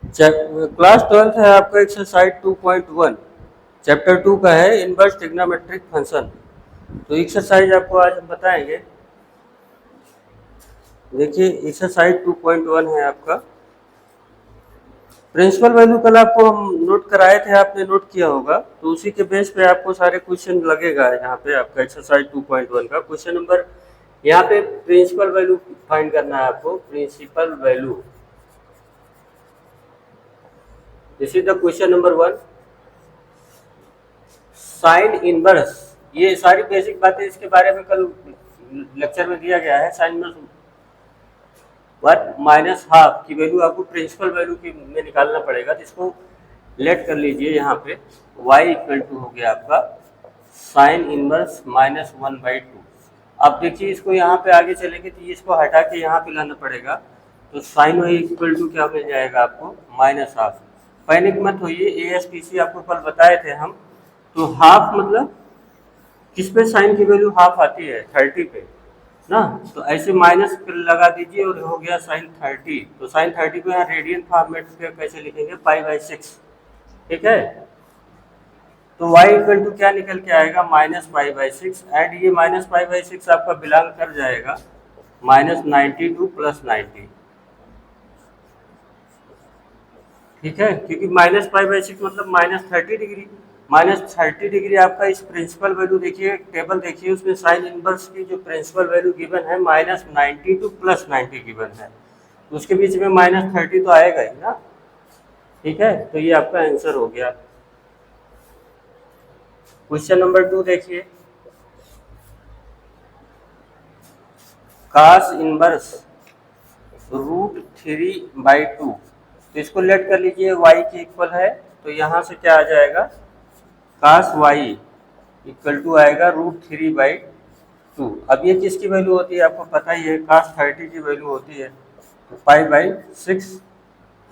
Class 12th है आपका exercise 2.1 chapter 2 का है इनवर्स ट्रिग्नोमेट्रिक फंक्शन। तो एक्सरसाइज आपको आज हम बताएंगे। देखिए एक्सरसाइज 2.1 है आपका। प्रिंसिपल वैल्यू कल आपको हम नोट कराए थे, आपने नोट किया होगा, तो उसी के बेस पे आपको सारे क्वेश्चन लगेगा। यहाँ पे आपका एक्सरसाइज 2.1 का क्वेश्चन नंबर, यहाँ पे प्रिंसिपल वैल्यू फाइंड करना है आपको। Principal value, this is the question number 1। Sine inverse, ये सारी बेसिक बातें इसके बारे में कल लेक्चर में दिया गया है। Sine inverse one minus half की वैल्यू आपको प्रिंसिपल वैल्यू की में निकालना पड़ेगा। जिसको लेट कर लीजिए यहाँ पे y इक्वल टू हो गया आपका साइन इनवर्स माइनस 1/2। अब देखिए इसको यहाँ पे आगे चलेंगे तो इसको हटा के यहाँ पे लाना पड़ेगा। तो साइन y इक्वल टू क्या मिल जाएगा आपको, माइनस हाफ। पैनिक मत होइए, ASPC आपको कल बताए थे हम। तो हाफ मतलब किस पे साइन की वैल्यू हाफ आती है, 30 पे ना। तो ऐसे माइनस लगा दीजिए और हो गया साइन 30। तो साइन 30 को यहाँ रेडियन फॉर्मेट पे कैसे लिखेंगे, पाई/6। ठीक है, तो y इक्वल टू क्या निकल के आएगा, -पाई/6। एंड ये -पाई/6 आपका बिलोंग कर जाएगा -90 टू +90। ठीक है, क्योंकि -पाई/6 मतलब -30 डिग्री। -30 डिग्री आपका इस प्रिंसिपल वैल्यू, देखिए टेबल देखिए, उसमें साइन इनवर्स की जो प्रिंसिपल वैल्यू गिवन है -90 टू +90 गिवन है। उसके बीच में -30 तो आएगा ही ना। ठीक है, तो ये आपका आंसर हो गया। क्वेश्चन नंबर 2 देखिए, cos इनवर्स √3/2। तो इसको लेट कर लीजिए, y के इक्वल है। तो यहाँ से क्या आ जाएगा, cos y इक्वल टू आएगा √3/2। अब ये किसकी वैल्यू होती है आपको पता ही है, cos 30 की वैल्यू होती है। तो पाई/6।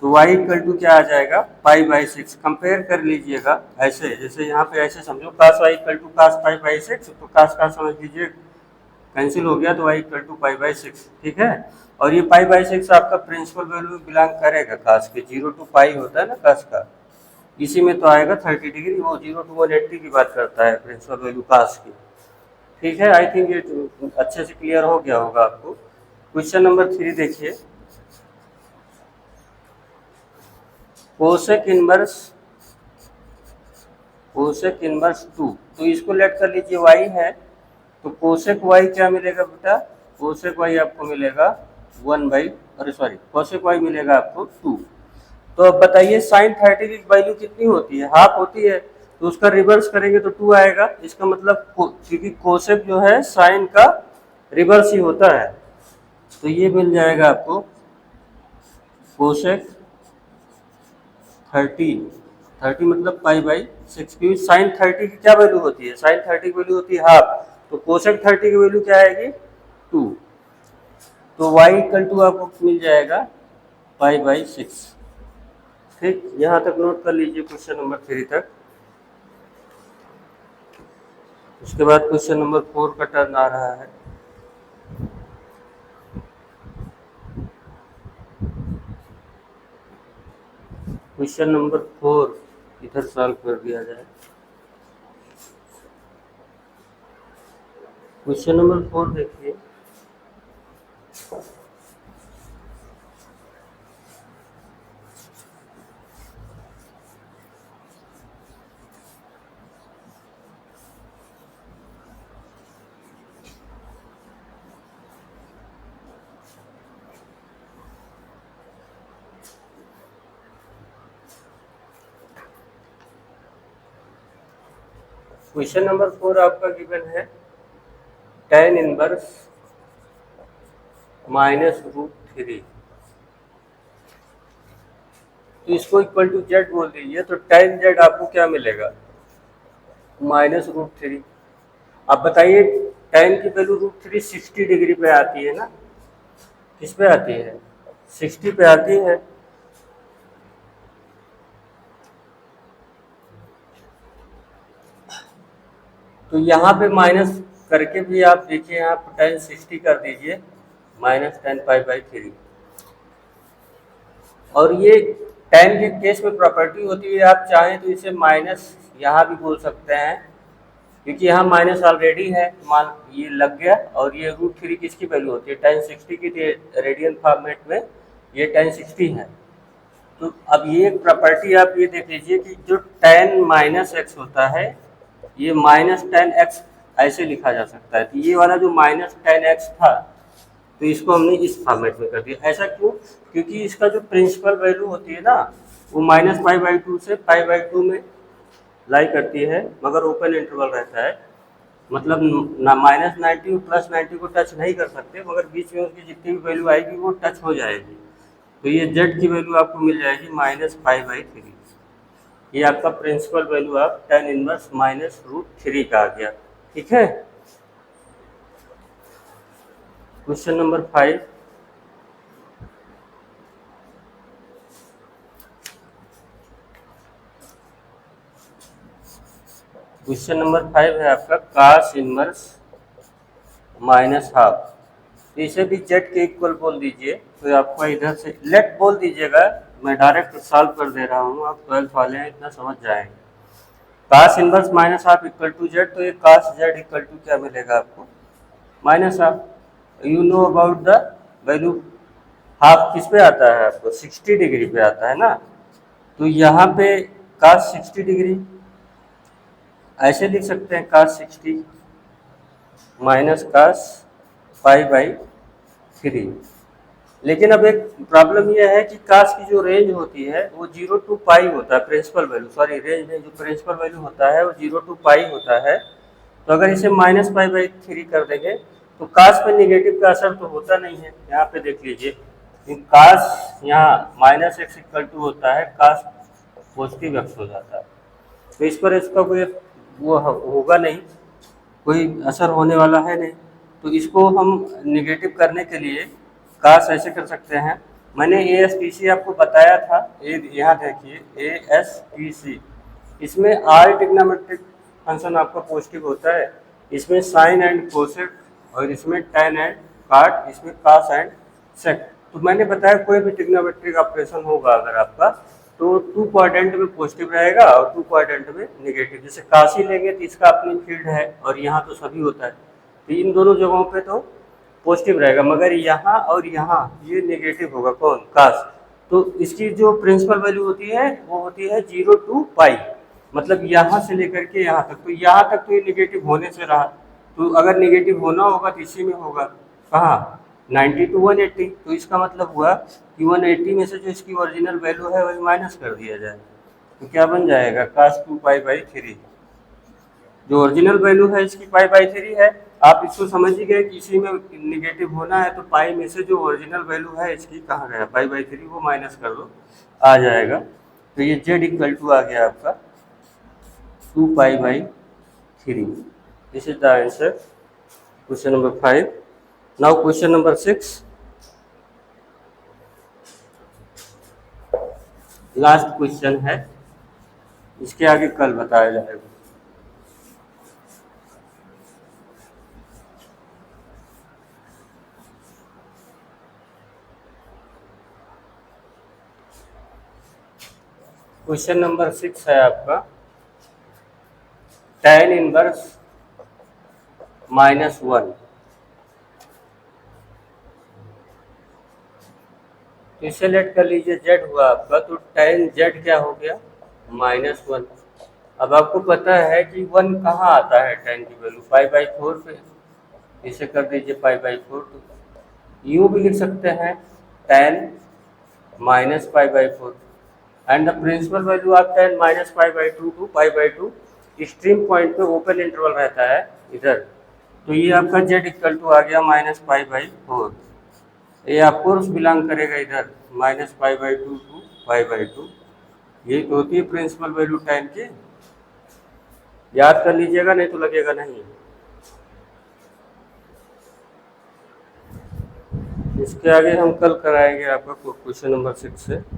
तो y इक्वल टू क्या आ जाएगा, पाई/6। कंपेयर कर लीजिएगा ऐसे, जैसे यहाँ पे ऐसे समझो, cos y equal to cos पाई/6। तो cos का समझ लीजिए कैंसिल हो गया, तो y इक्वल टू पाई/6। ठीक है, और ये पाई/6 आपका प्रिंसिपल वैल्यू बिलोंग करेगा cos के, 0 टू पाई होता है ना cos का, इसी में तो आएगा 30 डिग्री। वो 0 टू 180 की बात करता है प्रिंसिपल वैल्यू cos की। ठीक है, आई थिंक ये अच्छे से क्लियर हो गया होगा आपको। क्वेश्चन नंबर 3 देखिए, कोसेक इनवर्स 2। तो इसको लेट कर लीजिए, y है। तो कोसेक y क्या मिलेगा बेटा, कोसेक y आपको मिलेगा 1/, कोसेक y मिलेगा आपको 2। तो अब बताइए साइन 30 की वैल्यू कितनी होती है, हाफ होती है। तो उसका रिवर्स करेंगे तो 2 आएगा। इसका मतलब क्योंकि कोसेक जो है साइन का रिवर्स ही होता है, तो ये मिल जाएगा आपको कोसेक 30 मतलब पाई/6। क्योंकि साइन 30 की क्या वैल्यू होती है, साइन 30 की वैल्यू होती है हाफ। तो कोसेक 30 की वैल्यू क्या आएगी, 2। तो y इक्वल टू आपको मिल जाएगा पाई/6। ठीक, यहाँ तक नोट कर लीजिए क्वेश्चन नंबर 3 तक। उसके बाद क्वेश्चन नंबर 4 का टर्न आ रहा है। क्वेश्चन नंबर 4 इधर सॉल्व कर दिया जाए। क्वेश्चन नंबर 4 देखिए, क्वेश्चन नंबर 4 आपका गिवन है tan इनवर्स -√3। तो इसको इक्वल टू जेड बोल दीजिए। तो tan जेड आपको क्या मिलेगा, -√3। अब बताइए tan की वैल्यू √3 60 डिग्री पे आती है ना, किस पे आती है, 60 पे आती है। तो यहाँ पे माइनस करके भी आप देखिए, आप tan 60 कर दीजिए -10 पाई/3। और ये टेन के केस में प्रॉपर्टी होती है, आप चाहें तो इसे माइनस यहाँ भी बोल सकते हैं, क्योंकि यहाँ माइनस ऑलरेडी है, मान ये लग गया। और ये √3 किसकी वैल्यू होती है, tan 60 की, रेडियन फॉर्मेट में ये tan 60 है। तो अब ये एक प्रॉपर्टी आप ये देख लीजिए कि जो tan माइनस एक्स होता है, ये माइनस tan x ऐसे लिखा जा सकता है। तो ये वाला जो माइनस tan x था, तो इसको हमने इस फॉर्मेट में कर दिया। ऐसा क्यों? क्योंकि इसका जो प्रिंसिपल वैल्यू होती है ना, वो -π/2 से π/2 में लाई करती है, मगर ओपन इंटरवल रहता है। मतलब ना -90 और +90 को टच नहीं कर सकते, मगर बीच में उसकी जितनी भी वैल्यू आएगी वो टच हो जाएगी। तो ये z की वैल्यू आपको मिल जाएगी -π/3। ये आपका प्रिंसिपल वैल्यू आप tan इनवर्स -√3 का आ गया। ठीक है। क्वेश्चन नंबर 5, क्वेश्चन नंबर 5 है आपका cos इनवर्स -हाफ। तो इसे भी जेड के इक्वल बोल दीजिए। तो आपको इधर से लेट बोल दीजिएगा, मैं डायरेक्ट सॉल्व कर दे रहा हूँ, आप 12th वाले हैं, इतना समझ जाएंगे। cos inverse -half equal to Z, तो ये cos जेड इक्वल टू क्या मिलेगा आपको, -half. You know about the value, half किस पे आता है आपको, 60 डिग्री पे आता है ना। तो यहाँ पे cos 60 डिग्री ऐसे लिख सकते हैं, cos 60 माइनस cos π/3। लेकिन अब एक प्रॉब्लम यह है कि cos की जो रेंज होती है वो 0 to π होता है, प्रिंसिपल वैल्यू, सॉरी रेंज में जो प्रिंसिपल वैल्यू होता है वो 0 to π होता है। तो अगर इसे -π/3 कर देंगे तो cos पे निगेटिव का असर तो होता नहीं है। यहाँ पे देख लीजिए, cos यहाँ -x इक्वल टू होता है cos पॉजिटिव x हो जाता है। तो इस पर इसका कोई वो होगा नहीं, कोई असर होने वाला है नहीं। तो इसको हम निगेटिव करने के लिए cos ऐसे कर सकते हैं। मैंने ASTC आपको बताया था, यहाँ देखिए ASTC, इसमें r ट्रिग्नोमेट्रिक फंक्शन आपका पॉजिटिव होता है, इसमें साइन एंड कोसेक, और इसमें tan एंड cot, इसमें cos एंड sec। तो मैंने बताया कोई भी ट्रिग्नोमेट्रिक ऑपरेशन होगा अगर आपका, तो 2 क्वाड्रेंट में पॉजिटिव रहेगा और 2 क्वाड्रेंट में नेगेटिव। जैसे काशी लेंगे तो इसका अपनी फील्ड है और यहाँ तो सभी होता है, तो इन दोनों जगहों पे तो पॉजिटिव रहेगा, मगर यहाँ और यहाँ ये नेगेटिव होगा, कौन, काश। तो इसकी जो प्रिंसिपल वैल्यू होती है वो होती है 0 to π, मतलब यहाँ से लेकर के यहाँ तक। तो यहाँ तक तो ये नेगेटिव होने से रहा, तो अगर नेगेटिव होना होगा तो इसी में होगा, कहाँ, 90 to 180। तो इसका मतलब हुआ कि 180 में से जो इसकी ओरिजिनल वैल्यू है वही माइनस कर दिया जाए, तो क्या बन जाएगा, cos 2π/3। जो ओरिजिनल वैल्यू है इसकी π/3 है। आप इसको समझ ही गए कि इसी में निगेटिव होना है, तो पाई में से जो ओरिजिनल वैल्यू है इसकी कहाँ गया, π/3, वो माइनस कर दो, आ जाएगा। तो ये z इक्वल टू आ गया आपका 2π/3। This is the answer, question number 5। Now question number 6, last question है, इसके आगे कल बताया जाएगा। क्वेश्चन नंबर 6 है आपका tan इनवर्स -1। तो इसे लेट कर लीजिए, z हुआ आपका, तो tan z क्या हो गया, -1। अब आपको पता है कि 1 कहाँ आता है, tan की वैल्यू π/4 पे, इसे कर दीजिए π/4। तो यूँ भी लिख सकते हैं tan -π/4, and the principal value of tan -π/2 to π/2, extreme point पे ओपन इंटरवल रहता है इधर। तो ये आपका z इक्वल टू आ गया -π/4। ये ऑफ कोर्स बिलोंग करेगा इधर -π/2 टू π/2। ये होती है प्रिंसिपल वैल्यू tan की, याद कर लीजिएगा, नहीं तो लगेगा नहीं। इसके आगे हम कल कराएंगे आपका क्वेश्चन नंबर 6 से।